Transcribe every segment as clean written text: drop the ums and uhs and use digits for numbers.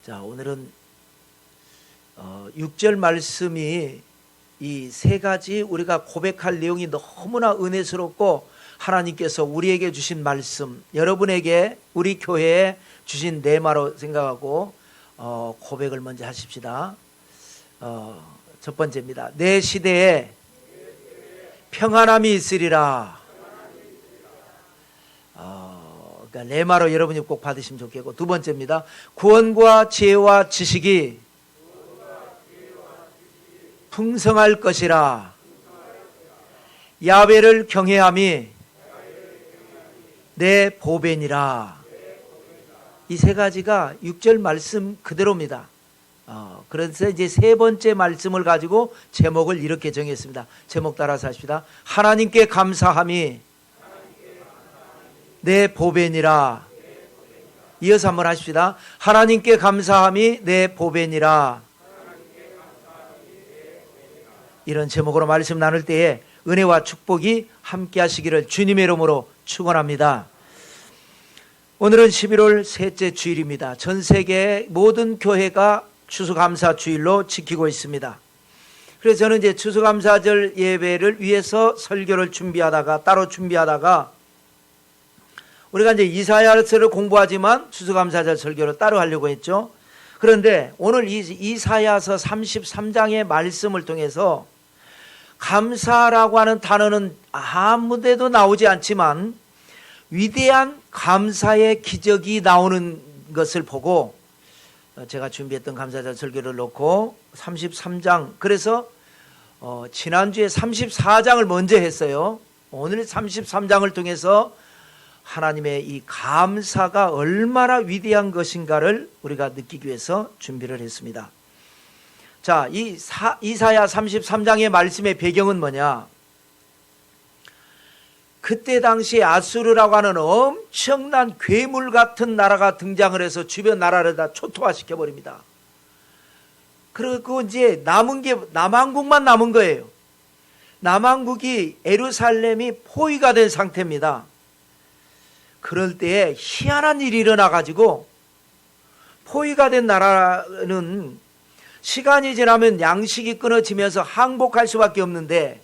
자, 오늘은 6절 말씀이 이 세 가지 우리가 고백할 내용이 너무나 은혜스럽고 하나님께서 우리에게 주신 말씀, 여러분에게 우리 교회에 주신 내마로 생각하고 고백을 먼저 하십시다. 첫 번째입니다. 내 시대에 평안함이 있으리라. 그러니까 레마로 여러분이 꼭 받으시면 좋겠고, 두 번째입니다. 구원과 지혜와 지식이 풍성할 것이라. 야훼를 경외함이 내 보배니라. 이 세 가지가 6절 말씀 그대로입니다. 그래서 이제 세 번째 말씀을 가지고 제목을 이렇게 정했습니다. 제목 따라서 하십시다. 하나님께 감사함이 내 보배니라. 이어서 한번 하십시다. 하나님께 감사함이 내 보배니라. 이런 제목으로 말씀 나눌 때에 은혜와 축복이 함께 하시기를 주님의 이름으로 축원합니다. 오늘은 11월 셋째 주일입니다. 전 세계 모든 교회가 추수감사 주일로 지키고 있습니다. 그래서 저는 이제 추수감사절 예배를 위해서 설교를 따로 준비하다가 우리가 이제 이사야서를 공부하지만 추수감사절 설교를 따로 하려고 했죠. 그런데 오늘 이사야서 33장의 말씀을 통해서 감사라고 하는 단어는 아무 데도 나오지 않지만 위대한 감사의 기적이 나오는 것을 보고 제가 준비했던 감사절 설교를 놓고 33장, 그래서 지난주에 34장을 먼저 했어요. 오늘 33장을 통해서 하나님의 이 감사가 얼마나 위대한 것인가를 우리가 느끼기 위해서 준비를 했습니다. 자, 이사야 33장의 말씀의 배경은 뭐냐? 그때 당시 아수르라고 하는 엄청난 괴물 같은 나라가 등장을 해서 주변 나라를 다 초토화시켜 버립니다. 그리고 이제 남은 게 남왕국만 남은 거예요. 남왕국이 예루살렘이 포위가 된 상태입니다. 그럴 때에 희한한 일이 일어나 가지고 포위가 된 나라는 시간이 지나면 양식이 끊어지면서 항복할 수밖에 없는데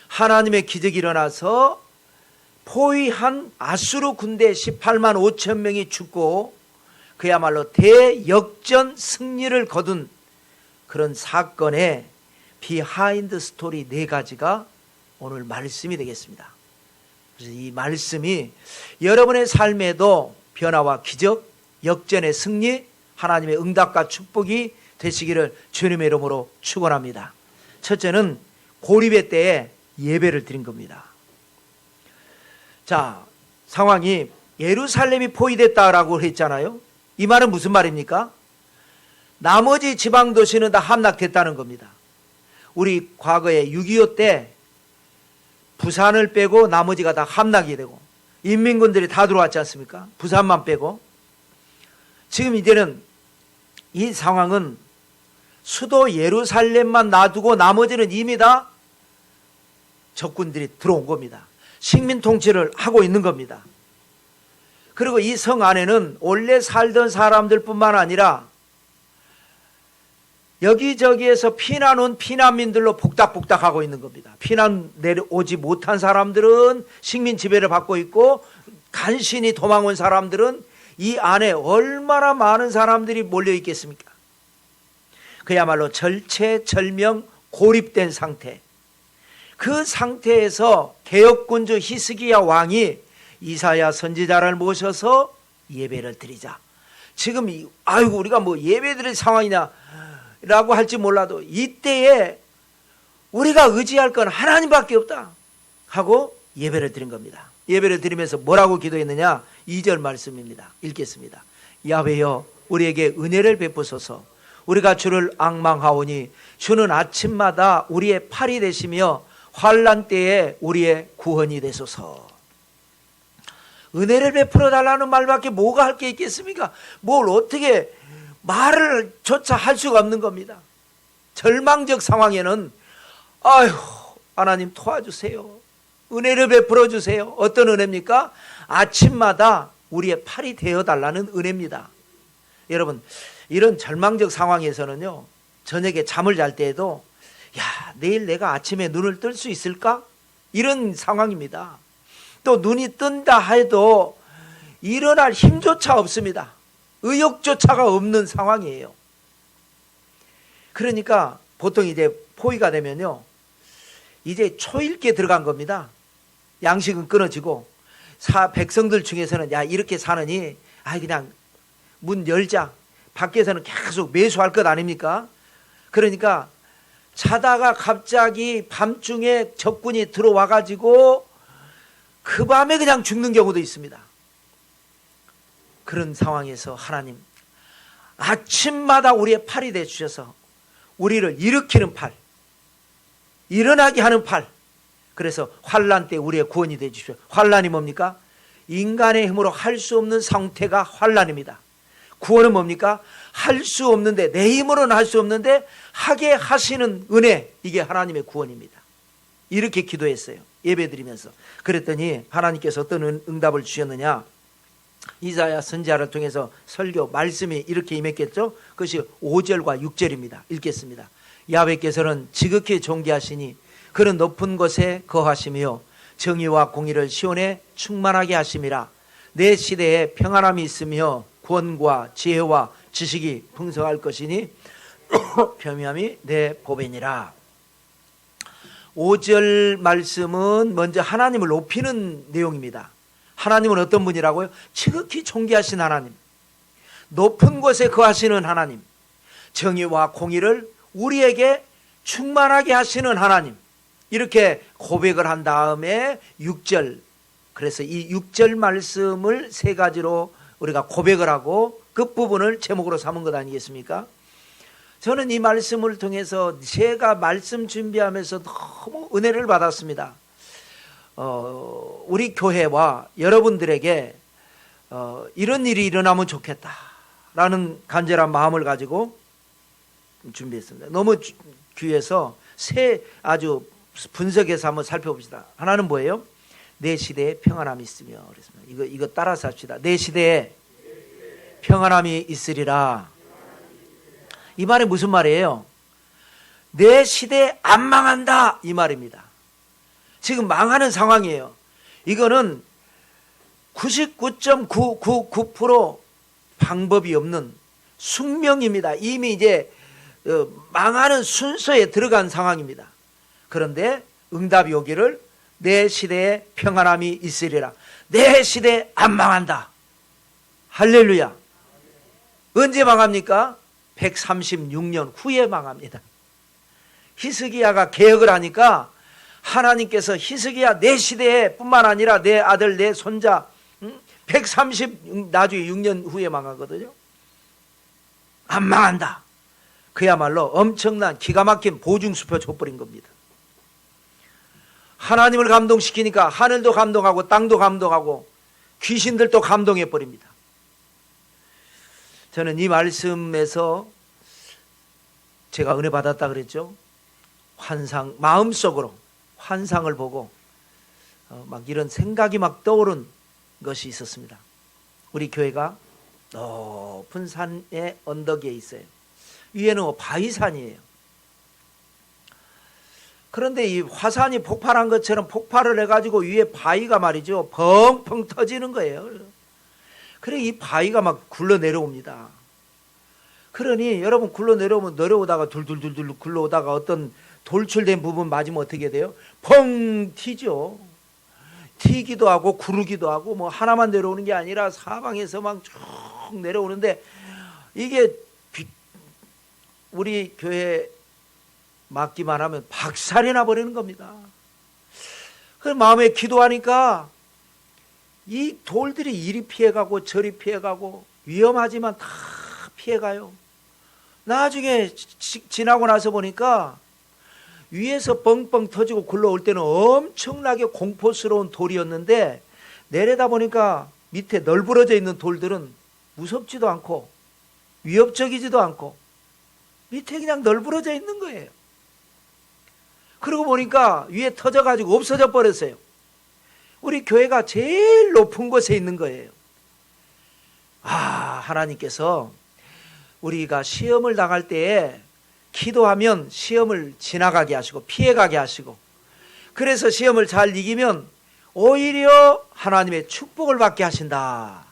하나님의 기적이 일어나서 포위한 아수르 군대 18만 5천 명이 죽고 그야말로 대역전 승리를 거둔 그런 사건의 비하인드 스토리 4가지가 오늘 말씀이 되겠습니다. 그래서 이 말씀이 여러분의 삶에도 변화와 기적, 역전의 승리, 하나님의 응답과 축복이 되시기를 주님의 이름으로 축원합니다. 첫째는 고립의 때에 예배를 드린 겁니다. 자, 상황이 예루살렘이 포위됐다라고 했잖아요. 이 말은 무슨 말입니까? 나머지 지방 도시는 다 함락됐다는 겁니다. 우리 과거에 6.25 때 부산을 빼고 나머지가 다 함락이 되고 인민군들이 다 들어왔지 않습니까? 부산만 빼고. 지금 이제는 이 상황은 수도 예루살렘만 놔두고 나머지는 이미 다 적군들이 들어온 겁니다. 식민 통치를 하고 있는 겁니다. 그리고 이 성 안에는 원래 살던 사람들뿐만 아니라 여기저기에서 피난 온 피난민들로 복닥복닥하고 있는 겁니다. 피난 내려오지 못한 사람들은 식민 지배를 받고 있고 간신히 도망온 사람들은 이 안에 얼마나 많은 사람들이 몰려 있겠습니까? 그야말로 절체절명 고립된 상태. 그 상태에서 개혁군주 히스기야 왕이 이사야 선지자를 모셔서 예배를 드리자. 지금 우리가 뭐 예배 드릴 상황이냐 라고 할지 몰라도 이때에 우리가 의지할 건 하나님밖에 없다 하고 예배를 드린 겁니다. 예배를 드리면서 뭐라고 기도했느냐? 2절 말씀입니다. 읽겠습니다. 야훼여 우리에게 은혜를 베푸소서. 우리가 주를 앙망하오니 주는 아침마다 우리의 팔이 되시며 환난 때에 우리의 구원이 되소서. 은혜를 베풀어 달라는 말밖에 뭐가 할 게 있겠습니까? 뭘 어떻게 말을 조차 할 수가 없는 겁니다. 절망적 상황에는 하나님 도와주세요. 은혜를 베풀어 주세요. 어떤 은혜입니까? 아침마다 우리의 팔이 되어달라는 은혜입니다. 여러분, 이런 절망적 상황에서는요, 저녁에 잠을 잘 때에도 야, 내일 내가 아침에 눈을 뜰 수 있을까? 이런 상황입니다. 또 눈이 뜬다 해도 일어날 힘조차 없습니다. 의욕조차가 없는 상황이에요. 그러니까 보통 이제 포위가 되면요, 이제 초읽기에 들어간 겁니다. 양식은 끊어지고 백성들 중에서는 야, 이렇게 사느니 그냥 문 열자. 밖에서는 계속 매수할 것 아닙니까? 그러니까 자다가 갑자기 밤중에 적군이 들어와 가지고 그 밤에 그냥 죽는 경우도 있습니다. 그런 상황에서 하나님, 아침마다 우리의 팔이 돼 주셔서 우리를 일으키는 팔, 일어나게 하는 팔. 그래서 환난 때 우리의 구원이 돼 주십시오. 환난이 뭡니까? 인간의 힘으로 할 수 없는 상태가 환난입니다. 구원은 뭡니까? 할 수 없는데, 내 힘으로는 할 수 없는데 하게 하시는 은혜, 이게 하나님의 구원입니다. 이렇게 기도했어요. 예배드리면서. 그랬더니 하나님께서 어떤 응답을 주셨느냐? 이사야 선지자를 통해서 설교 말씀이 이렇게 임했겠죠. 그것이 5절과 6절입니다. 읽겠습니다. 야훼께서는 지극히 존귀하시니 그는 높은 곳에 거하시며 정의와 공의를 시온에 충만하게 하심이라. 내 시대에 평안함이 있으며 구원과 지혜와 지식이 풍성할 것이니 겸함이 내 보배니라. 5절 말씀은 먼저 하나님을 높이는 내용입니다. 하나님은 어떤 분이라고요? 지극히 존귀하신 하나님, 높은 곳에 거하시는 하나님, 정의와 공의를 우리에게 충만하게 하시는 하나님, 이렇게 고백을 한 다음에 6절, 그래서 이 6절 말씀을 세 가지로 우리가 고백을 하고 끝부분을 제목으로 삼은 것 아니겠습니까? 저는 이 말씀을 통해서 제가 말씀 준비하면서 너무 은혜를 받았습니다. 우리 교회와 여러분들에게 이런 일이 일어나면 좋겠다라는 간절한 마음을 가지고 준비했습니다. 너무 귀해서 아주 분석해서 한번 살펴봅시다. 하나는 뭐예요? 내 시대에 평안함이 있으며, 그랬습니다. 이거 따라서 합시다. 내 시대에 평안함이 있으리라. 이 말이 무슨 말이에요? 내 시대에 안 망한다, 이 말입니다. 지금 망하는 상황이에요. 이거는 99.999% 방법이 없는 숙명입니다. 이미 이제 망하는 순서에 들어간 상황입니다. 그런데 응답이 오기를 내 시대에 평안함이 있으리라. 내 시대에 안 망한다. 할렐루야. 언제 망합니까? 136년 후에 망합니다. 히스기야가 개혁을 하니까 하나님께서 히스기야 내 시대에 뿐만 아니라 내 아들 내 손자 나중에 6년 후에 망하거든요. 안 망한다. 그야말로 엄청난 기가 막힌 보증수표 줘버린 겁니다. 하나님을 감동시키니까 하늘도 감동하고 땅도 감동하고 귀신들도 감동해버립니다. 저는 이 말씀에서 제가 은혜 받았다 그랬죠. 마음속으로 환상을 보고 막 이런 생각이 막 떠오른 것이 있었습니다. 우리 교회가 높은 산의 언덕에 있어요. 위에는 바위산이에요. 그런데 이 화산이 폭발한 것처럼 폭발을 해가지고 위에 바위가 말이죠, 펑펑 터지는 거예요. 그래 이 바위가 막 굴러 내려옵니다. 그러니 여러분 굴러 내려오다가 둘둘둘둘 굴러오다가 어떤 돌출된 부분 맞으면 어떻게 돼요? 펑 튀죠. 튀기도 하고 구르기도 하고 뭐 하나만 내려오는 게 아니라 사방에서 막 쭉 내려오는데 이게 우리 교회 맞기만 하면 박살이 나버리는 겁니다. 그 마음에 기도하니까 이 돌들이 이리 피해가고 저리 피해가고 위험하지만 다 피해가요. 나중에 지나고 나서 보니까 위에서 뻥뻥 터지고 굴러올 때는 엄청나게 공포스러운 돌이었는데 내려다 보니까 밑에 널브러져 있는 돌들은 무섭지도 않고 위협적이지도 않고 밑에 그냥 널브러져 있는 거예요. 그러고 보니까 위에 터져가지고 없어져 버렸어요. 우리 교회가 제일 높은 곳에 있는 거예요. 하나님께서 우리가 시험을 당할 때에 기도하면 시험을 지나가게 하시고 피해가게 하시고, 그래서 시험을 잘 이기면 오히려 하나님의 축복을 받게 하신다.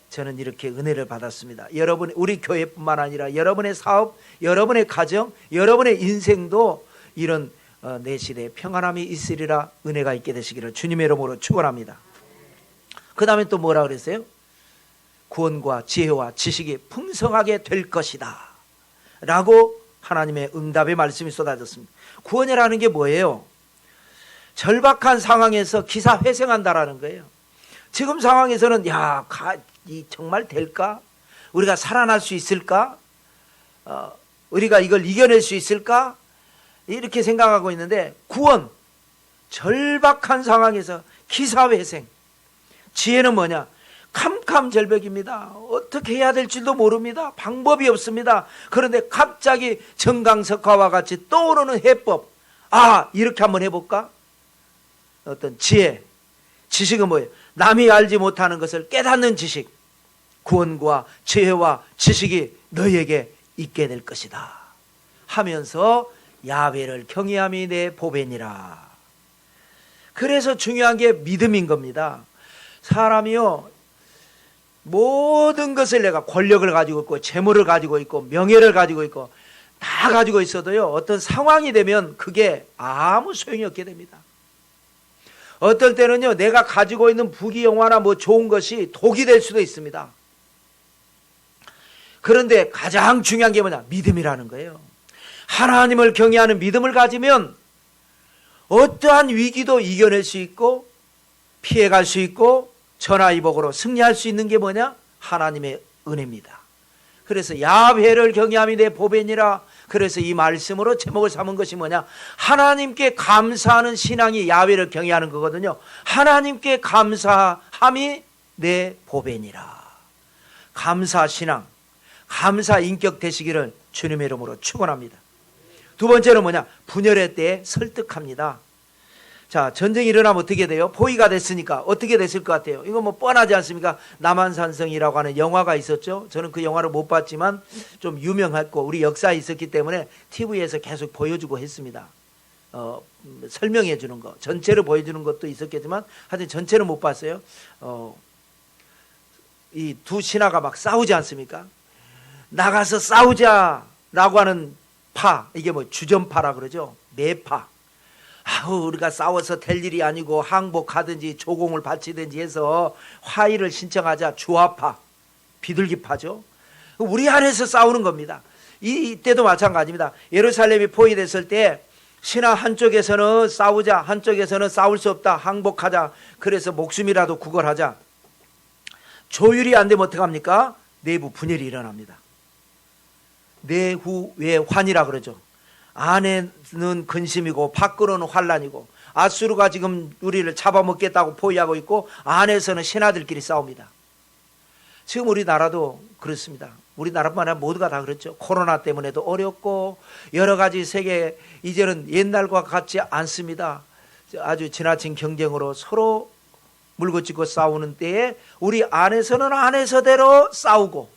저는 이렇게 은혜를 받았습니다. 여러분, 우리 교회뿐만 아니라 여러분의 사업, 여러분의 가정, 여러분의 인생도 이런 내 시대에 평안함이 있으리라 은혜가 있게 되시기를 주님의 이름으로 축원합니다. 그 다음에 또 뭐라 그랬어요? 구원과 지혜와 지식이 풍성하게 될 것이다 라고 하나님의 응답의 말씀이 쏟아졌습니다. 구원이라는 게 뭐예요? 절박한 상황에서 기사회생한다라는 거예요. 지금 상황에서는 정말 될까? 우리가 살아날 수 있을까? 우리가 이걸 이겨낼 수 있을까? 이렇게 생각하고 있는데, 구원, 절박한 상황에서 기사회생. 지혜는 뭐냐? 캄캄절벽입니다. 어떻게 해야 될지도 모릅니다. 방법이 없습니다. 그런데 갑자기 정강석화와 같이 떠오르는 해법. 이렇게 한번 해볼까? 어떤 지혜, 지식은 뭐예요? 남이 알지 못하는 것을 깨닫는 지식. 구원과 지혜와 지식이 너희에게 있게 될 것이다 하면서 야훼를 경외함이 내 보배니라. 그래서 중요한 게 믿음인 겁니다. 사람이요, 모든 것을 내가 권력을 가지고 있고 재물을 가지고 있고 명예를 가지고 있고 다 가지고 있어도요, 어떤 상황이 되면 그게 아무 소용이 없게 됩니다. 어떨 때는요, 내가 가지고 있는 부귀영화나 좋은 것이 독이 될 수도 있습니다. 그런데 가장 중요한 게 뭐냐? 믿음이라는 거예요. 하나님을 경외하는 믿음을 가지면 어떠한 위기도 이겨낼 수 있고 피해갈 수 있고 전화위복으로 승리할 수 있는 게 뭐냐? 하나님의 은혜입니다. 그래서 야훼를 경외함이 내 보배니라. 그래서 이 말씀으로 제목을 삼은 것이 뭐냐? 하나님께 감사하는 신앙이 야훼를 경외하는 거거든요. 하나님께 감사함이 내 보배니라. 감사 신앙, 감사 인격 되시기를 주님의 이름으로 축원합니다. 두 번째는 뭐냐? 분열의 때에 설득합니다. 자, 전쟁이 일어나면 어떻게 돼요? 포위가 됐으니까 어떻게 됐을 것 같아요? 이거 뻔하지 않습니까? 남한산성이라고 하는 영화가 있었죠. 저는 그 영화를 못 봤지만 좀 유명했고 우리 역사에 있었기 때문에 TV에서 계속 보여주고 했습니다. 설명해 주는 거, 전체를 보여주는 것도 있었겠지만 하여튼 전체를 못 봤어요. 이 두 신하가 막 싸우지 않습니까? 나가서 싸우자라고 하는 파, 이게 주전파라 그러죠. 매파. 우리가 싸워서 될 일이 아니고 항복하든지 조공을 바치든지 해서 화의를 신청하자. 주화파, 비둘기파죠. 우리 안에서 싸우는 겁니다. 이때도 마찬가지입니다. 예루살렘이 포위됐을 때 신하 한쪽에서는 싸우자, 한쪽에서는 싸울 수 없다, 항복하자, 그래서 목숨이라도 구걸하자. 조율이 안 되면 어떡합니까? 내부 분열이 일어납니다. 내후외환이라 그러죠. 안에는 근심이고 밖으로는 환란이고, 아수르가 지금 우리를 잡아먹겠다고 포위하고 있고 안에서는 신하들끼리 싸웁니다. 지금 우리나라도 그렇습니다. 우리나라뿐만 아니라 모두가 다 그렇죠. 코로나 때문에도 어렵고 여러 가지 세계, 이제는 옛날과 같지 않습니다. 아주 지나친 경쟁으로 서로 물고짓고 싸우는 때에 우리 안에서는 안에서대로 싸우고,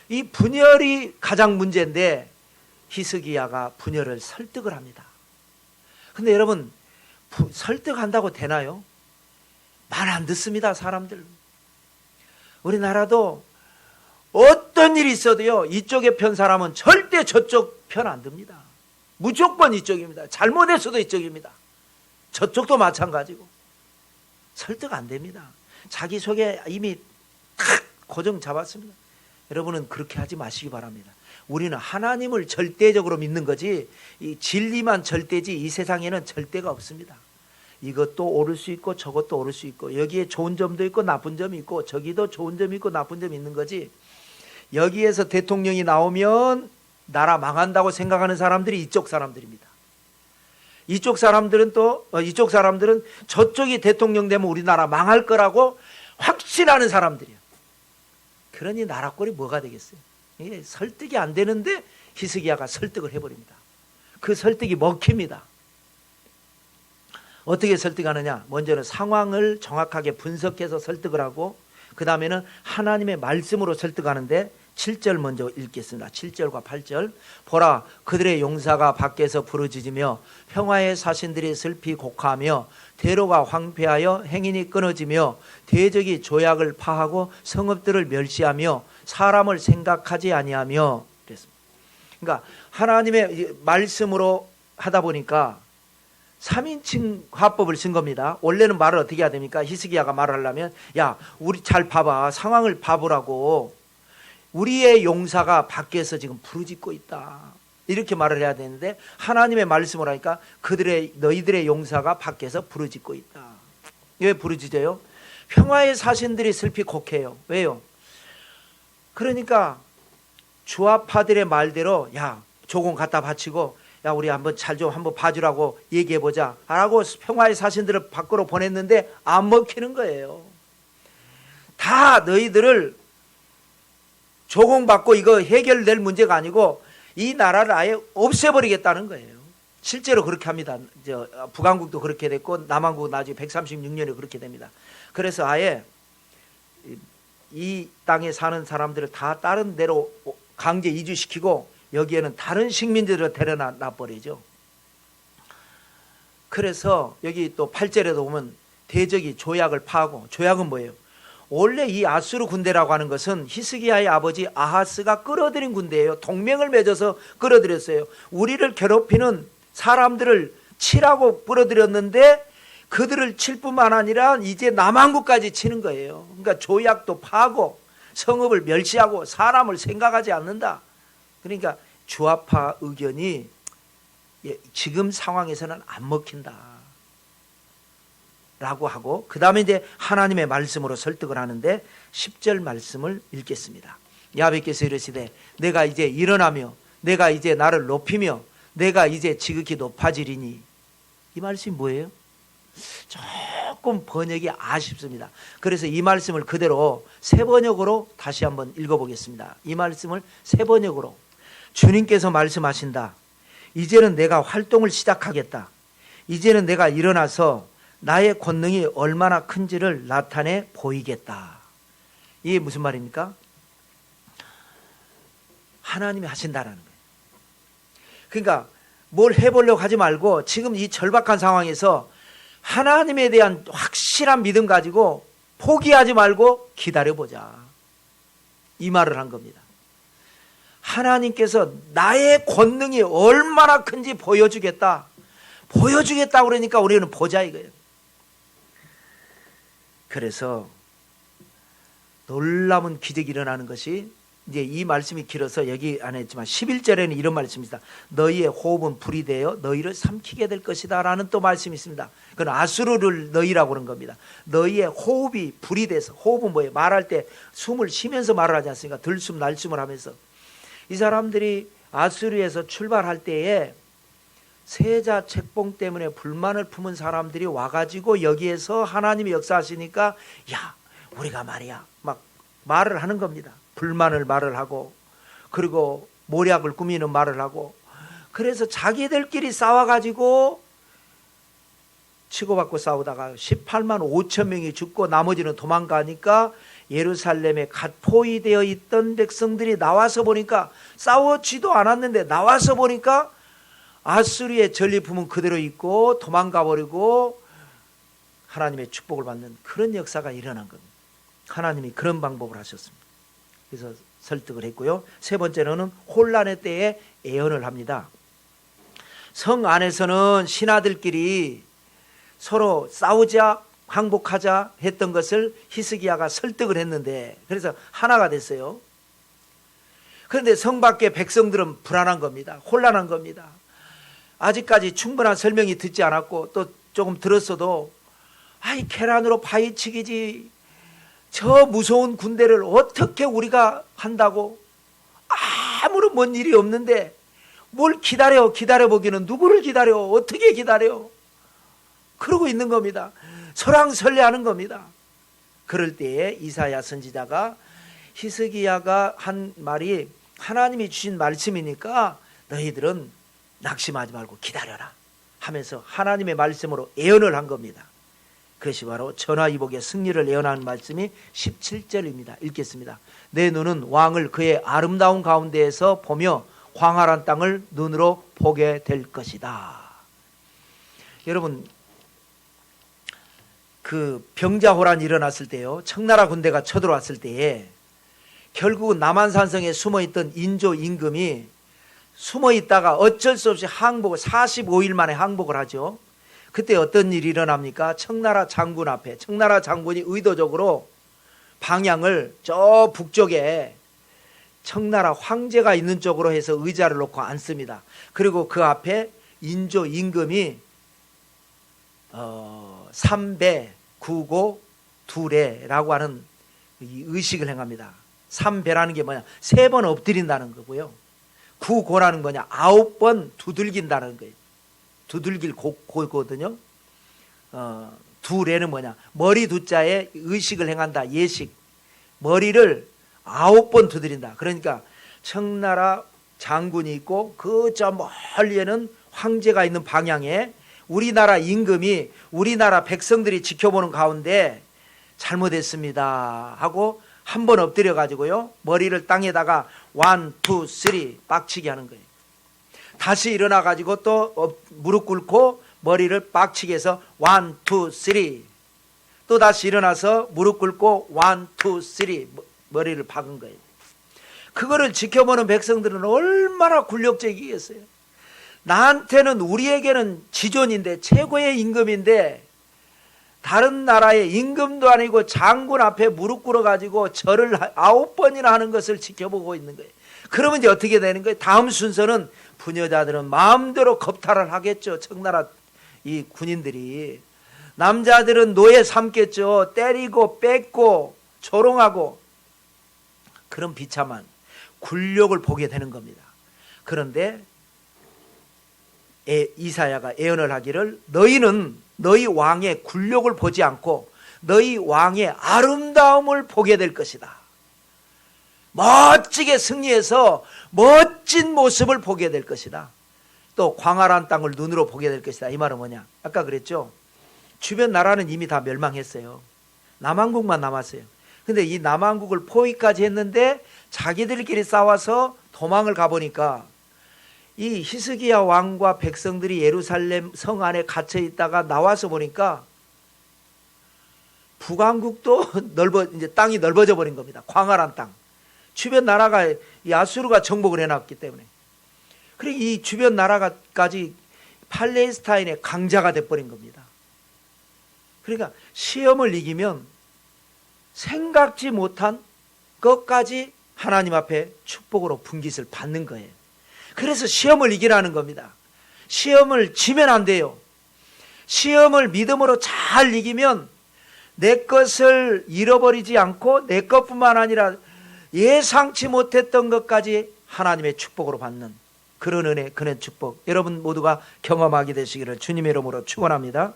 이 분열이 가장 문제인데 히스기야가 분열을 설득을 합니다. 근데 여러분, 설득한다고 되나요? 말 안 듣습니다, 사람들. 우리나라도 어떤 일이 있어도요, 이쪽에 편 사람은 절대 저쪽 편 안 듭니다. 무조건 이쪽입니다. 잘못했어도 이쪽입니다. 저쪽도 마찬가지고. 설득 안 됩니다. 자기 속에 이미 탁 고정 잡았습니다. 여러분은 그렇게 하지 마시기 바랍니다. 우리는 하나님을 절대적으로 믿는 거지, 이 진리만 절대지 이 세상에는 절대가 없습니다. 이것도 오를 수 있고 저것도 오를 수 있고, 여기에 좋은 점도 있고 나쁜 점이 있고, 저기도 좋은 점이 있고 나쁜 점이 있는 거지, 여기에서 대통령이 나오면 나라 망한다고 생각하는 사람들이 이쪽 사람들입니다. 이쪽 사람들은 저쪽이 대통령 되면 우리나라 망할 거라고 확신하는 사람들이에요. 그러니 나라 꼴이 뭐가 되겠어요? 이게 설득이 안 되는데 히스기야가 설득을 해버립니다. 그 설득이 먹힙니다. 어떻게 설득하느냐? 먼저는 상황을 정확하게 분석해서 설득을 하고, 그 다음에는 하나님의 말씀으로 설득하는데 7절 먼저 읽겠습니다. 7절과 8절. 보라, 그들의 용사가 밖에서 부르짖으며 평화의 사신들이 슬피 곡하며 대로가 황폐하여 행인이 끊어지며 대적이 조약을 파하고 성읍들을 멸시하며 사람을 생각하지 아니하며. 그랬습니다. 그러니까 하나님의 말씀으로 하다 보니까 3인칭 화법을 쓴 겁니다. 원래는 말을 어떻게 해야 됩니까? 히스기야가 말을 하려면, 야, 우리 잘 봐봐, 상황을 봐보라고, 우리의 용사가 밖에서 지금 부르짖고 있다, 이렇게 말을 해야 되는데 하나님의 말씀을 하니까 너희들의 용사가 밖에서 부르짖고 있다. 왜 부르짖어요? 평화의 사신들이 슬피 곡해요. 왜요? 그러니까 주화파들의 말대로, 야, 조공 갖다 바치고, 야, 우리 한번 잘 좀 한번 봐주라고 얘기해보자 라고 평화의 사신들을 밖으로 보냈는데 안 먹히는 거예요. 다 너희들을 조공받고 이거 해결될 문제가 아니고 이 나라를 아예 없애버리겠다는 거예요. 실제로 그렇게 합니다. 북한국도 그렇게 됐고 남한국 나중에 136년에 그렇게 됩니다. 그래서 아예 이 땅에 사는 사람들을 다 다른 데로 강제 이주시키고 여기에는 다른 식민지를 데려놔 버리죠. 그래서 여기 또 8절에도 보면 대적이 조약을 파하고, 조약은 뭐예요? 원래 이 아수르 군대라고 하는 것은 히스기야의 아버지 아하스가 끌어들인 군대예요. 동맹을 맺어서 끌어들였어요. 우리를 괴롭히는 사람들을 치라고 끌어들였는데 그들을 칠 뿐만 아니라 이제 남한국까지 치는 거예요. 그러니까 조약도 파고 성읍을 멸시하고 사람을 생각하지 않는다. 그러니까 주화파 의견이 지금 상황에서는 안 먹힌다 라고 하고, 그 다음에 이제 하나님의 말씀으로 설득을 하는데 10절 말씀을 읽겠습니다. 야훼께서 이르시되 내가 이제 일어나며 내가 이제 나를 높이며 내가 이제 지극히 높아지리니. 이 말씀이 뭐예요? 조금 번역이 아쉽습니다. 그래서 이 말씀을 그대로 새 번역으로 다시 한번 읽어보겠습니다. 이 말씀을 새 번역으로. 주님께서 말씀하신다. 이제는 내가 활동을 시작하겠다. 이제는 내가 일어나서 나의 권능이 얼마나 큰지를 나타내 보이겠다. 이게 무슨 말입니까? 하나님이 하신다라는 거예요. 그러니까 뭘 해보려고 하지 말고 지금 이 절박한 상황에서 하나님에 대한 확실한 믿음 가지고 포기하지 말고 기다려보자, 이 말을 한 겁니다. 하나님께서 나의 권능이 얼마나 큰지 보여주겠다 그러니까 우리는 보자 이거예요. 그래서 놀라운 기적이 일어나는 것이, 이제 이 말씀이 길어서 여기 안 했지만 11절에는 이런 말씀이 있습니다. 너희의 호흡은 불이 되어 너희를 삼키게 될 것이다 라는 또 말씀이 있습니다. 그건 아수르를 너희라고 그런 겁니다. 너희의 호흡이 불이 돼서, 호흡은 뭐예요? 말할 때 숨을 쉬면서 말을 하지 않습니까? 들숨 날숨을 하면서. 이 사람들이 아수르에서 출발할 때에 세자 책봉 때문에 불만을 품은 사람들이 와가지고 여기에서 하나님이 역사하시니까, 야, 우리가 말이야 막 말을 하는 겁니다. 불만을 말을 하고, 그리고 모략을 꾸미는 말을 하고, 그래서 자기들끼리 싸워가지고 치고받고 싸우다가 18만 5천 명이 죽고 나머지는 도망가니까 예루살렘에 갓 포위되어 있던 백성들이 나와서 보니까, 싸웠지도 않았는데 나와서 보니까 아수르의 전리품은 그대로 있고 도망가 버리고 하나님의 축복을 받는 그런 역사가 일어난 겁니다. 하나님이 그런 방법을 하셨습니다. 그래서 설득을 했고요. 세 번째로는 혼란의 때에 애언을 합니다. 성 안에서는 신하들끼리 서로 싸우자, 항복하자 했던 것을 히스기야가 설득을 했는데, 그래서 하나가 됐어요. 그런데 성 밖의 백성들은 불안한 겁니다. 혼란한 겁니다. 아직까지 충분한 설명이 듣지 않았고, 또 조금 들었어도 아이 계란으로 파헤치기지, 저 무서운 군대를 어떻게 우리가 한다고, 아무런 뭔 일이 없는데 뭘 기다려보기는 누구를 기다려, 어떻게 기다려, 그러고 있는 겁니다. 설왕설래하는 겁니다. 그럴 때에 이사야 선지자가, 히스기야가 한 말이 하나님이 주신 말씀이니까 너희들은 낙심하지 말고 기다려라 하면서 하나님의 말씀으로 예언을 한 겁니다. 그것이 바로 전화위복의 승리를 예언하는 말씀이 17절입니다. 읽겠습니다. 내 눈은 왕을 그의 아름다운 가운데에서 보며 광활한 땅을 눈으로 보게 될 것이다. 여러분, 그 병자호란이 일어났을 때요, 청나라 군대가 쳐들어왔을 때에 결국 남한산성에 숨어있던 인조 임금이 숨어있다가 어쩔 수 없이 항복을 45일 만에 항복을 하죠. 그때 어떤 일이 일어납니까? 청나라 장군 앞에, 청나라 장군이 의도적으로 방향을 저 북쪽에 청나라 황제가 있는 쪽으로 해서 의자를 놓고 앉습니다. 그리고 그 앞에 인조 임금이 삼배 구고 두례라고 하는 이 의식을 행합니다. 삼배라는 게 뭐냐? 3번 엎드린다는 거고요. 구고라는 뭐냐? 9번 두들긴다는 거예요. 두들길 고거든요. 두례는 뭐냐? 머리 두자에 의식을 행한다. 예식. 머리를 9번 두드린다. 그러니까 청나라 장군이 있고 그 저 멀리에는 황제가 있는 방향에 우리나라 임금이 우리나라 백성들이 지켜보는 가운데 잘못했습니다 하고 한 번 엎드려 가지고요, 머리를 땅에다가 1, 2, 3 빡치게 하는 거예요. 다시 일어나 가지고 또 무릎 꿇고 머리를 빡치게 해서 1, 2, 3 또 다시 일어나서 무릎 꿇고 1, 2, 3 머리를 박은 거예요. 그거를 지켜보는 백성들은 얼마나 굴욕적이겠어요. 나한테는, 우리에게는 지존인데, 최고의 임금인데 다른 나라의 임금도 아니고 장군 앞에 무릎 꿇어 가지고 절을 9번이나 하는 것을 지켜보고 있는 거예요. 그러면 이제 어떻게 되는 거예요? 다음 순서는 부녀자들은 마음대로 겁탈을 하겠죠. 청나라 이 군인들이. 남자들은 노예 삼겠죠. 때리고 뺏고 조롱하고. 그런 비참한 굴욕을 보게 되는 겁니다. 그런데 이사야가 예언을 하기를, 너희는 너희 왕의 굴욕을 보지 않고 너희 왕의 아름다움을 보게 될 것이다. 멋지게 승리해서 멋진 모습을 보게 될 것이다. 또 광활한 땅을 눈으로 보게 될 것이다. 이 말은 뭐냐? 아까 그랬죠. 주변 나라는 이미 다 멸망했어요. 남한국만 남았어요. 근데 이 남한국을 포위까지 했는데 자기들끼리 싸워서 도망을 가보니까 이 히스기야 왕과 백성들이 예루살렘 성 안에 갇혀 있다가 나와서 보니까 북왕국도 이제 땅이 넓어져 버린 겁니다. 광활한 땅. 주변 나라가 이 아수르가 정복을 해놨기 때문에. 그리고 이 주변 나라까지 팔레스타인의 강자가 돼버린 겁니다. 그러니까 시험을 이기면 생각지 못한 것까지 하나님 앞에 축복으로 분깃을 받는 거예요. 그래서 시험을 이기라는 겁니다. 시험을 지면 안 돼요. 시험을 믿음으로 잘 이기면 내 것을 잃어버리지 않고 내 것뿐만 아니라 예상치 못했던 것까지 하나님의 축복으로 받는 그런 은혜, 그런 축복, 여러분 모두가 경험하게 되시기를 주님의 이름으로 축원합니다.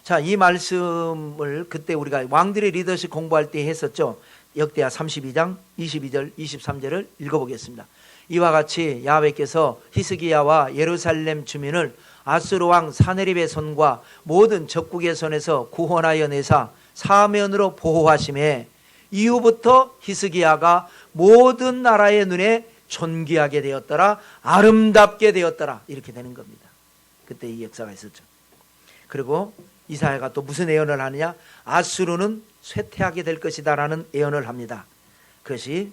자, 이 말씀을 그때 우리가 왕들의 리더십 공부할 때 했었죠. 역대하 32장 22절 23절을 읽어보겠습니다. 이와 같이 야훼께서 히스기야와 예루살렘 주민을 아수르 왕 사네립의 손과 모든 적국의 손에서 구원하여 내사 사면으로 보호하심에 이후부터 히스기야가 모든 나라의 눈에 존귀하게 되었더라, 아름답게 되었더라, 이렇게 되는 겁니다. 그때 이 역사가 있었죠. 그리고 이사야가 또 무슨 예언을 하느냐? 아수르는 쇠퇴하게 될 것이다 라는 예언을 합니다. 그것이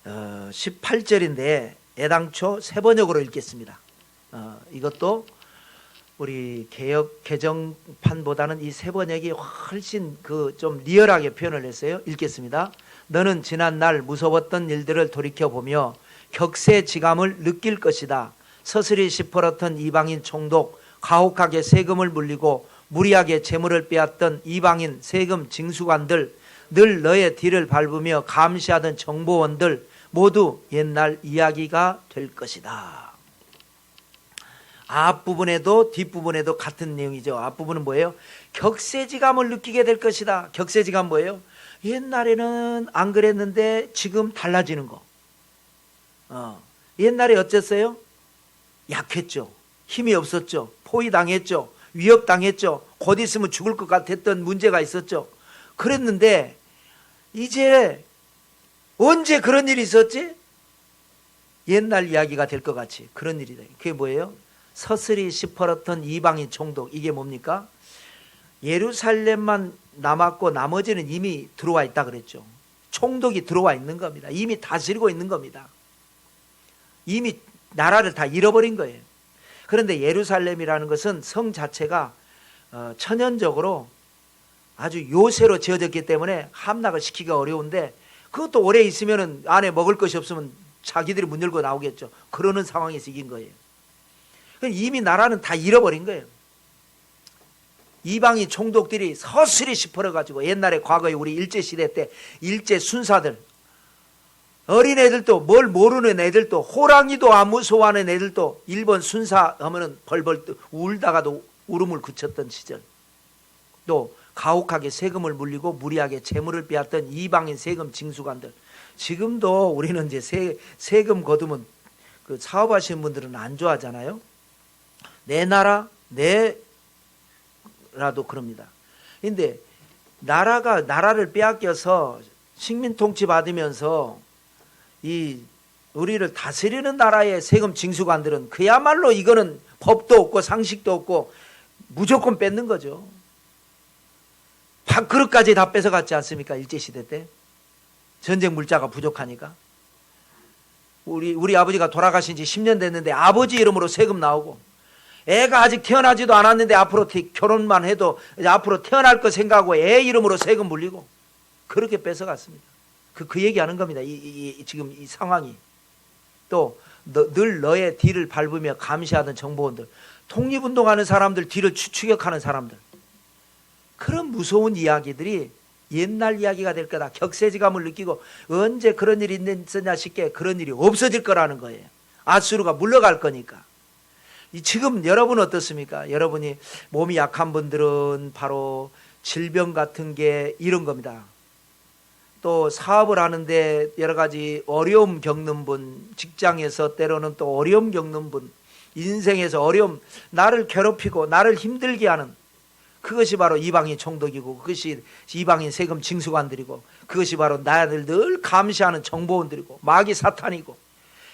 18절인데 애당초 세번역으로 읽겠습니다. 이것도 우리 개역 개정판보다는 이 세번역이 훨씬 좀 리얼하게 표현을 했어요. 읽겠습니다. 너는 지난날 무서웠던 일들을 돌이켜보며 격세지감을 느낄 것이다. 서슬이 시퍼렇던 이방인 총독, 가혹하게 세금을 물리고 무리하게 재물을 빼앗던 이방인 세금 징수관들, 늘 너의 뒤를 밟으며 감시하던 정보원들 모두 옛날 이야기가 될 것이다. 앞부분에도 뒷부분에도 같은 내용이죠. 앞부분은 뭐예요? 격세지감을 느끼게 될 것이다. 격세지감 뭐예요? 옛날에는 안 그랬는데 지금 달라지는 거. 옛날에 어땠어요? 약했죠. 힘이 없었죠. 포위당했죠. 위협당했죠. 곧 있으면 죽을 것 같았던 문제가 있었죠. 그랬는데 이제 언제 그런 일이 있었지? 옛날 이야기가 될 것 같이 그런 일이다. 그게 뭐예요? 서슬이 시퍼렇던 이방인 총독. 이게 뭡니까? 예루살렘만 남았고 나머지는 이미 들어와 있다 그랬죠. 총독이 들어와 있는 겁니다. 이미 다스리고 있는 겁니다. 이미 나라를 다 잃어버린 거예요. 그런데 예루살렘이라는 것은 성 자체가 천연적으로 아주 요새로 지어졌기 때문에 함락을 시키기가 어려운데, 그것도 오래 있으면 안에 먹을 것이 없으면 자기들이 문 열고 나오겠죠. 그러는 상황에서 이긴 거예요. 이미 나라는 다 잃어버린 거예요. 이방인 총독들이 서슬이 시퍼러가지고, 옛날에 과거에 우리 일제시대 때 일제 순사들, 어린애들도, 뭘 모르는 애들도, 호랑이도 안 무서워하는 애들도 일본 순사 하면은 벌벌 울다가도 울음을 그쳤던 시절, 또 가혹하게 세금을 물리고 무리하게 재물을 빼앗던 이방인 세금 징수관들, 지금도 우리는 이제 세금 거두면 그 사업하시는 분들은 안 좋아하잖아요. 내 나라, 내라도 그럽니다. 근데 나라를 빼앗겨서 식민 통치 받으면서 이 우리를 다스리는 나라의 세금 징수관들은 그야말로 이거는 법도 없고 상식도 없고 무조건 뺏는 거죠. 밥그릇까지 다 뺏어갔지 않습니까? 일제시대 때 전쟁 물자가 부족하니까. 우리 아버지가 돌아가신 지 10년 됐는데 아버지 이름으로 세금 나오고, 애가 아직 태어나지도 않았는데 앞으로 결혼만 해도 앞으로 태어날 거 생각하고 애 이름으로 세금 물리고 그렇게 뺏어갔습니다. 그 얘기하는 겁니다. 지금 이 상황이. 또 늘 너의 뒤를 밟으며 감시하던 정보원들, 독립운동하는 사람들 뒤를 추격하는 사람들, 그런 무서운 이야기들이 옛날 이야기가 될 거다. 격세지감을 느끼고 언제 그런 일이 있었냐 싶게 그런 일이 없어질 거라는 거예요. 아수르가 물러갈 거니까. 지금 여러분 어떻습니까? 여러분이 몸이 약한 분들은 바로 질병 같은 게 이런 겁니다. 또 사업을 하는데 여러 가지 어려움 겪는 분, 직장에서 때로는 또 어려움 겪는 분, 인생에서 어려움, 나를 괴롭히고 나를 힘들게 하는, 그것이 바로 이방인 총독이고, 그것이 이방인 세금 징수관들이고, 그것이 바로 나를 늘 감시하는 정보원들이고 마귀 사탄이고,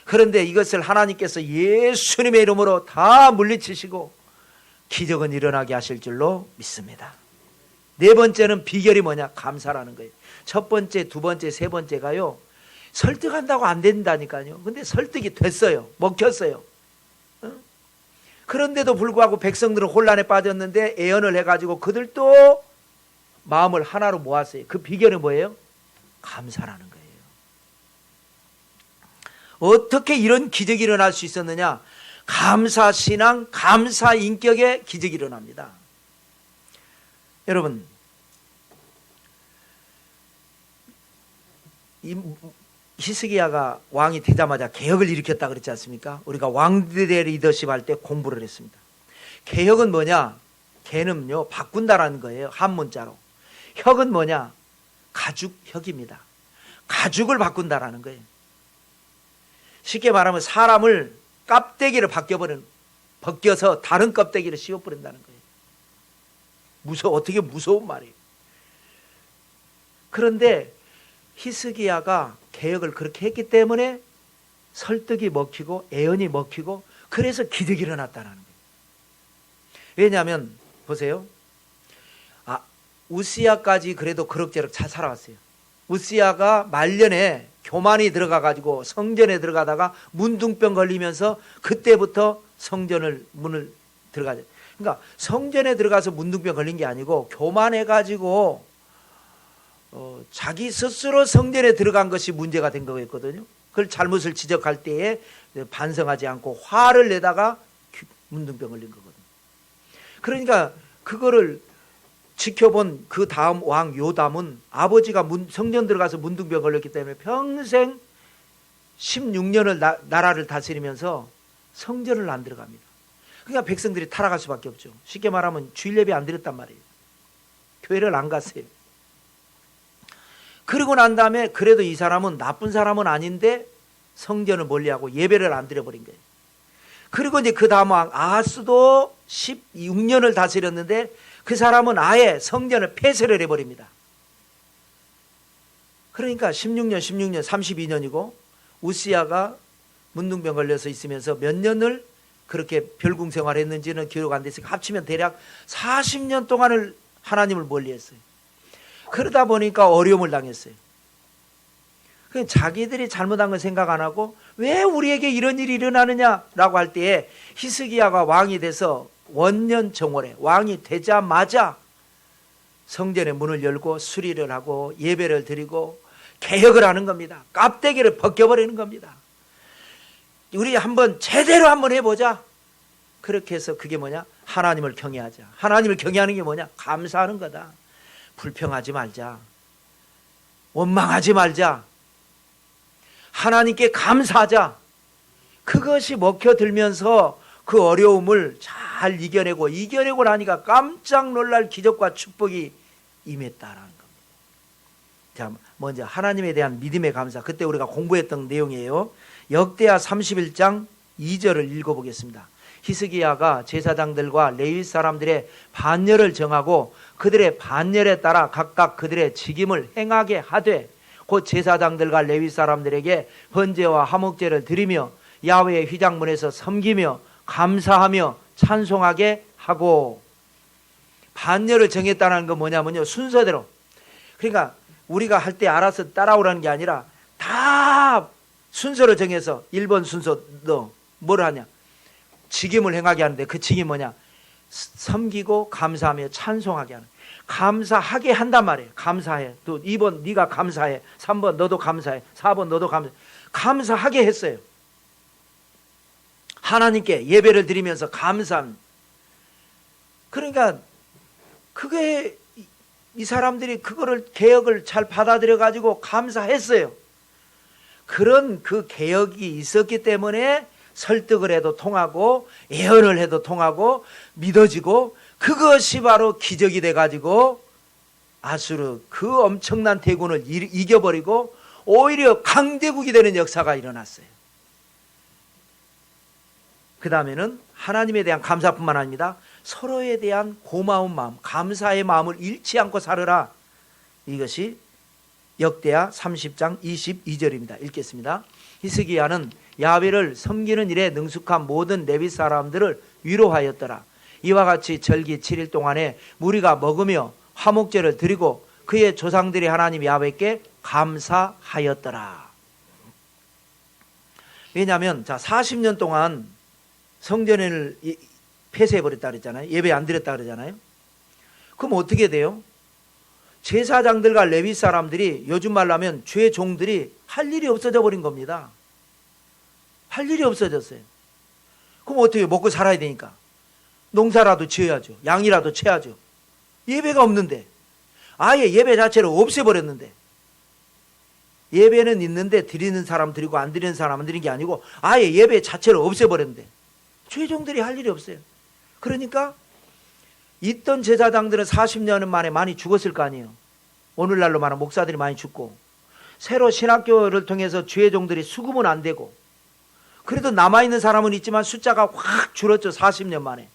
그런데 이것을 하나님께서 예수님의 이름으로 다 물리치시고 기적은 일어나게 하실 줄로 믿습니다. 네 번째는 비결이 뭐냐? 감사라는 거예요. 첫 번째, 두 번째, 세 번째가요, 설득한다고 안 된다니까요. 근데 설득이 됐어요. 먹혔어요. 그런데도 불구하고 백성들은 혼란에 빠졌는데 애언을 해가지고 그들도 마음을 하나로 모았어요. 그 비결은 뭐예요? 감사라는 거예요. 어떻게 이런 기적이 일어날 수 있었느냐? 감사신앙, 감사인격의 기적이 일어납니다. 여러분, 히스기야가 왕이 되자마자 개혁을 일으켰다 그랬지 않습니까? 우리가 왕들의 리더십 할 때 공부를 했습니다. 개혁은 뭐냐? 개는요, 바꾼다라는 거예요. 한문자로. 혁은 뭐냐? 가죽혁입니다. 가죽을 바꾼다라는 거예요. 쉽게 말하면 사람을 껍데기를 벗겨서 다른 껍데기를 씌워버린다는 거예요. 어떻게 무서운 말이에요. 그런데 히스기야가 개혁을 그렇게 했기 때문에 설득이 먹히고 애언이 먹히고, 그래서 기적이 일어났다는 거예요. 왜냐하면 보세요. 우시야까지 그래도 그럭저럭 잘 살아왔어요. 우시야가 말년에 교만이 들어가가지고 성전에 들어가다가 문둥병 걸리면서 그때부터 문을 들어가죠. 그러니까 성전에 들어가서 문둥병 걸린 게 아니고 교만해가지고 자기 스스로 성전에 들어간 것이 문제가 된 거였거든요. 그걸 잘못을 지적할 때에 반성하지 않고 화를 내다가 문둥병 걸린 거거든요. 그러니까 그거를 지켜본 그 다음 왕 요담은 아버지가 성전 들어가서 문둥병 걸렸기 때문에 평생 16년을 나라를 다스리면서 성전을 안 들어갑니다. 그러니까 백성들이 타락할 수밖에 없죠. 쉽게 말하면 주일 예배 안 드렸단 말이에요. 교회를 안 갔어요. 그러고 난 다음에 그래도 이 사람은 나쁜 사람은 아닌데 성전을 멀리하고 예배를 안 드려버린 거예요. 그리고 이제 그 다음 왕 아하스도 16년을 다스렸는데 그 사람은 아예 성전을 폐쇄를 해버립니다. 그러니까 16년 32년이고 우시야가 문둥병 걸려서 있으면서 몇 년을 그렇게 별궁 생활했는지는 기록 안 됐으니까 합치면 대략 40년 동안을 하나님을 멀리했어요. 그러다 보니까 어려움을 당했어요. 자기들이 잘못한 건 생각 안 하고 왜 우리에게 이런 일이 일어나느냐라고 할 때에 히스기야가 왕이 돼서 원년 정월에 왕이 되자마자 성전의 문을 열고 수리를 하고 예배를 드리고 개혁을 하는 겁니다. 깝대기를 벗겨버리는 겁니다. 우리 한번 제대로 한번 해보자. 그렇게 해서 그게 뭐냐? 하나님을 경외하자. 하나님을 경외하는 게 뭐냐? 감사하는 거다. 불평하지 말자. 원망하지 말자. 하나님께 감사하자. 그것이 먹혀들면서 그 어려움을 잘 이겨내고 나니까 깜짝 놀랄 기적과 축복이 임했다라는 겁니다. 자, 먼저 하나님에 대한 믿음의 감사. 그때 우리가 공부했던 내용이에요. 역대하 31장 2절을 읽어보겠습니다. 히스기야가 제사장들과 레위 사람들의 반열을 정하고 그들의 반열에 따라 각각 그들의 직임을 행하게 하되 곧 제사장들과 레위 사람들에게 번제와 화목제를 드리며 야훼의 휘장문에서 섬기며 감사하며 찬송하게 하고. 반열을 정했다는 건 뭐냐면요, 순서대로. 그러니까 우리가 할 때 알아서 따라오라는 게 아니라 다 순서를 정해서 1번 순서 너 뭘 하냐? 직임을 행하게 하는데 그 직임이 뭐냐? 섬기고 감사하며 찬송하게 하는. 감사하게 한단 말이에요. 감사해. 또 2번 네가 감사해. 3번 너도 감사해. 4번 너도 감사해. 감사하게 했어요. 하나님께 예배를 드리면서 감사합니다. 그러니까 그게 이 사람들이 그거를 개혁을 잘 받아들여 가지고 감사했어요. 그런 그 개혁이 있었기 때문에 설득을 해도 통하고 예언을 해도 통하고 믿어지고 그것이 바로 기적이 돼 가지고 아수르 그 엄청난 대군을 이겨버리고 오히려 강대국이 되는 역사가 일어났어요. 그 다음에는 하나님에 대한 감사뿐만 아닙니다. 서로에 대한 고마운 마음, 감사의 마음을 잃지 않고 살으라. 이것이 역대하 30장 22절입니다. 읽겠습니다. 히스기야는 야훼를 섬기는 일에 능숙한 모든 레위 사람들을 위로하였더라. 이와 같이 절기 7일 동안에 무리가 먹으며 화목제를 드리고 그의 조상들이 하나님 야훼께 감사하였더라. 왜냐하면 자 40년 동안 성전을 폐쇄해버렸다 그랬잖아요. 예배 안 드렸다 그러잖아요. 그럼 어떻게 돼요? 제사장들과 레위 사람들이 요즘 말로 하면 죄 종들이 할 일이 없어져 버린 겁니다. 할 일이 없어졌어요. 그럼 어떻게 해요? 먹고 살아야 되니까 농사라도 지어야죠. 양이라도 채야죠. 예배가 없는데 아예 예배 자체를 없애버렸는데 예배는 있는데 드리는 사람 드리고 안 드리는 사람 안 드리는 게 아니고 아예 예배 자체를 없애버렸는데 죄종들이 할 일이 없어요. 그러니까 있던 제사장들은 40년 만에 많이 죽었을 거 아니에요. 오늘날로 말하면 목사들이 많이 죽고 새로 신학교를 통해서 죄종들이 수급은 안 되고 그래도 남아있는 사람은 있지만 숫자가 확 줄었죠. 40년 만에.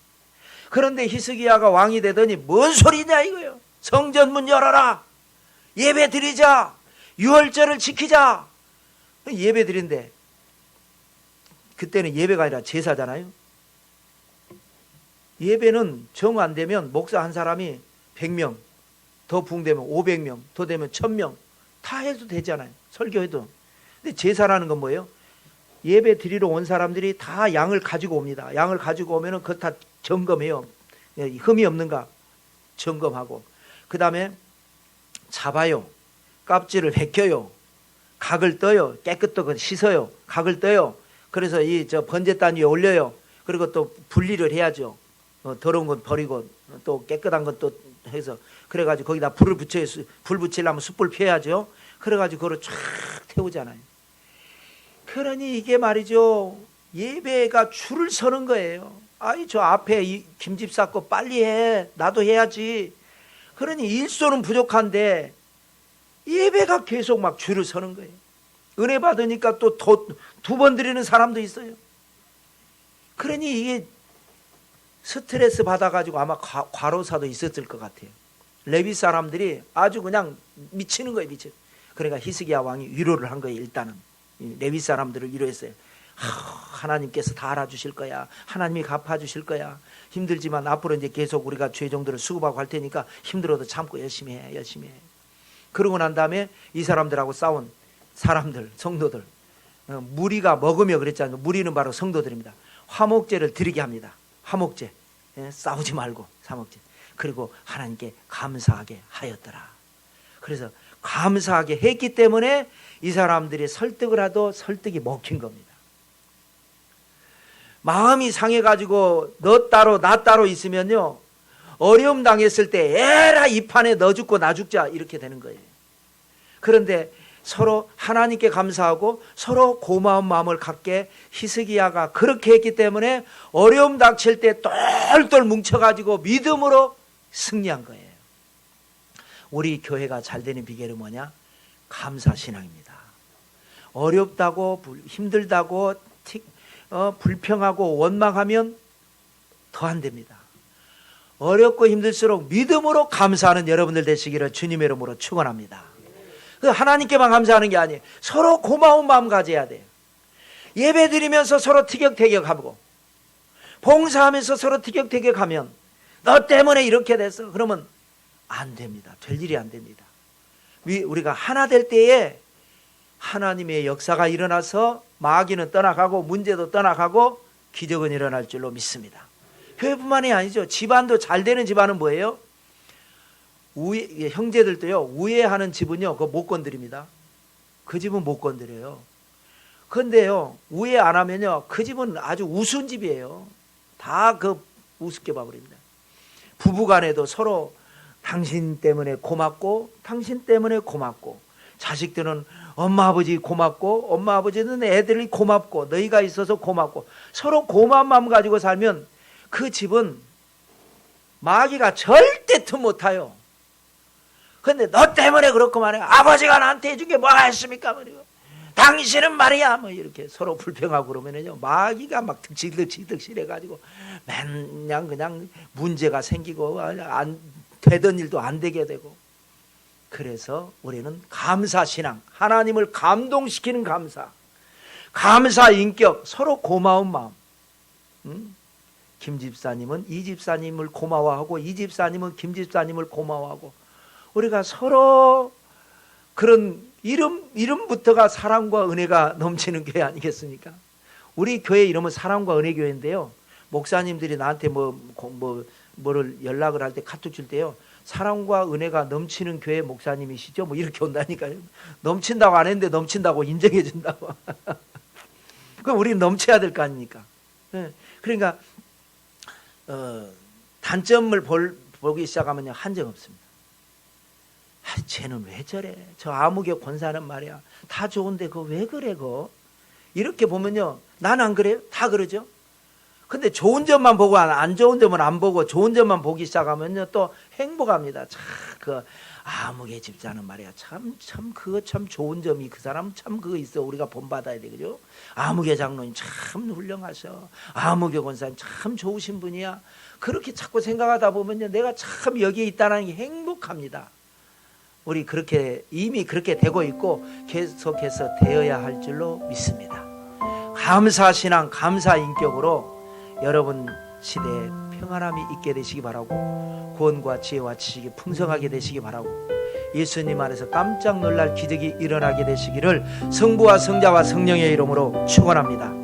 그런데 히스기야가 왕이 되더니 뭔 소리냐 이거예요. 성전 문 열어라. 예배 드리자. 유월절을 지키자. 예배 드린데 그때는 예배가 아니라 제사잖아요. 예배는 정 안 되면 목사 한 사람이 100명, 더 부흥되면 500명, 더 되면 1000명 다 해도 되잖아요. 설교해도. 근데 제사라는 건 뭐예요? 예배 드리러 온 사람들이 다 양을 가지고 옵니다. 양을 가지고 오면은 그거 다 점검해요. 흠이 없는가 점검하고 그 다음에 잡아요. 껍질을 벗겨요. 각을 떠요. 깨끗하게 씻어요. 각을 떠요. 그래서 이 번제단 위에 올려요. 그리고 또 분리를 해야죠. 더러운 건 버리고 또 깨끗한 건 또 해서 그래가지고 거기다 불을 붙여요. 불 붙이려면 숯불 피워야죠. 그래가지고 그걸 쫙 태우잖아요. 그러니 이게 말이죠. 예배가 줄을 서는 거예요. 아이 저 앞에 이 김집사 거 빨리 해. 나도 해야지. 그러니 일손은 부족한데 예배가 계속 막 줄을 서는 거예요. 은혜 받으니까 또 두 번 드리는 사람도 있어요. 그러니 이게 스트레스 받아가지고 아마 과로사도 있었을 것 같아요. 레위 사람들이 아주 그냥 미치는 거예요, 미쳐. 그러니까 히스기야 왕이 위로를 한 거예요. 일단은 레위 사람들을 위로했어요. 하나님께서 다 알아주실 거야. 하나님이 갚아주실 거야. 힘들지만 앞으로 이제 계속 우리가 죄 정도를 수급하고 할 테니까 힘들어도 참고 열심히 해, 열심히 해. 그러고 난 다음에 이 사람들하고 싸운 사람들, 성도들, 무리가 먹으며 그랬잖아요. 무리는 바로 성도들입니다. 화목제를 드리게 합니다. 화목제. 싸우지 말고 화목제. 그리고 하나님께 감사하게 하였더라. 그래서 감사하게 했기 때문에 이 사람들이 설득을 하도 설득이 먹힌 겁니다. 마음이 상해가지고 너 따로 나 따로 있으면요, 어려움 당했을 때 에라 이 판에 너 죽고 나 죽자 이렇게 되는 거예요. 그런데 서로 하나님께 감사하고 서로 고마운 마음을 갖게 히스기야가 그렇게 했기 때문에 어려움 닥칠 때 똘똘 뭉쳐가지고 믿음으로 승리한 거예요. 우리 교회가 잘 되는 비결은 뭐냐? 감사신앙입니다. 어렵다고 힘들다고 불평하고 원망하면 더 안 됩니다. 어렵고 힘들수록 믿음으로 감사하는 여러분들 되시기를 주님의 이름으로 축원합니다. 하나님께만 감사하는 게 아니에요. 서로 고마운 마음 가져야 돼요. 예배 드리면서 서로 티격태격하고 봉사하면서 서로 티격태격하면 너 때문에 이렇게 됐어. 그러면 안 됩니다. 될 일이 안 됩니다. 우리가 하나 될 때에 하나님의 역사가 일어나서 마귀는 떠나가고 문제도 떠나가고 기적은 일어날 줄로 믿습니다. 교회뿐만이 아니죠. 집안도 잘 되는 집안은 뭐예요? 형제들도요, 우애하는 집은요, 그거 못 건드립니다. 그 집은 못 건드려요. 그런데요, 우애 안 하면요, 그 집은 아주 우스운 집이에요. 다 우습게 봐버립니다. 부부간에도 서로 당신 때문에 고맙고, 당신 때문에 고맙고, 자식들은 엄마 아버지 고맙고, 엄마 아버지는 애들이 고맙고, 너희가 있어서 고맙고, 서로 고마운 마음 가지고 살면 그 집은 마귀가 절대 틈 못 타요. 근데 너 때문에 그렇고 말이야. 아버지가 나한테 해준 게 뭐가 있습니까? 말이요. 당신은 말이야. 뭐 이렇게 서로 불평하고 그러면요. 마귀가 막 득실득실 해가지고 맨날 그냥 문제가 생기고 안 되던 일도 안 되게 되고. 그래서 우리는 감사신앙, 하나님을 감동시키는 감사 인격, 서로 고마운 마음. 김 집사님은 이 집사님을 고마워하고 이 집사님은 김 집사님을 고마워하고 우리가 서로 그런 이름부터가 사랑과 은혜가 넘치는 교회 아니겠습니까? 우리 교회 이름은 사랑과 은혜 교회인데요. 목사님들이 나한테 뭐를 연락을 할 때 카톡 줄 때요. 사랑과 은혜가 넘치는 교회 목사님이시죠? 뭐 이렇게 온다니까요. 넘친다고 안 했는데 넘친다고 인정해 준다고. 그럼 우리는 넘쳐야 될 거 아닙니까? 그러니까 단점을 보기 시작하면요. 한정 없습니다. 쟤는 왜 저래? 저 아무개 권사는 말이야. 다 좋은데 그거 왜 그래? 그거? 이렇게 보면요. 난 안 그래요? 다 그러죠? 근데 좋은 점만 보고 안 좋은 점은 안 보고 좋은 점만 보기 시작하면요. 또 행복합니다. 참, 아무개 집사는 말이야. 그거 참 좋은 점이 그 사람 참 그거 있어. 우리가 본받아야 돼. 그죠? 아무개 장로님 참 훌륭하셔. 아무개 권사님 참 좋으신 분이야. 그렇게 자꾸 생각하다 보면요. 내가 참 여기에 있다는 게 행복합니다. 우리 이미 그렇게 되고 있고 계속해서 되어야 할 줄로 믿습니다. 감사신앙, 감사인격으로 여러분 시대에 평안함이 있게 되시기 바라고 구원과 지혜와 지식이 풍성하게 되시기 바라고 예수님 안에서 깜짝 놀랄 기적이 일어나게 되시기를 성부와 성자와 성령의 이름으로 축원합니다.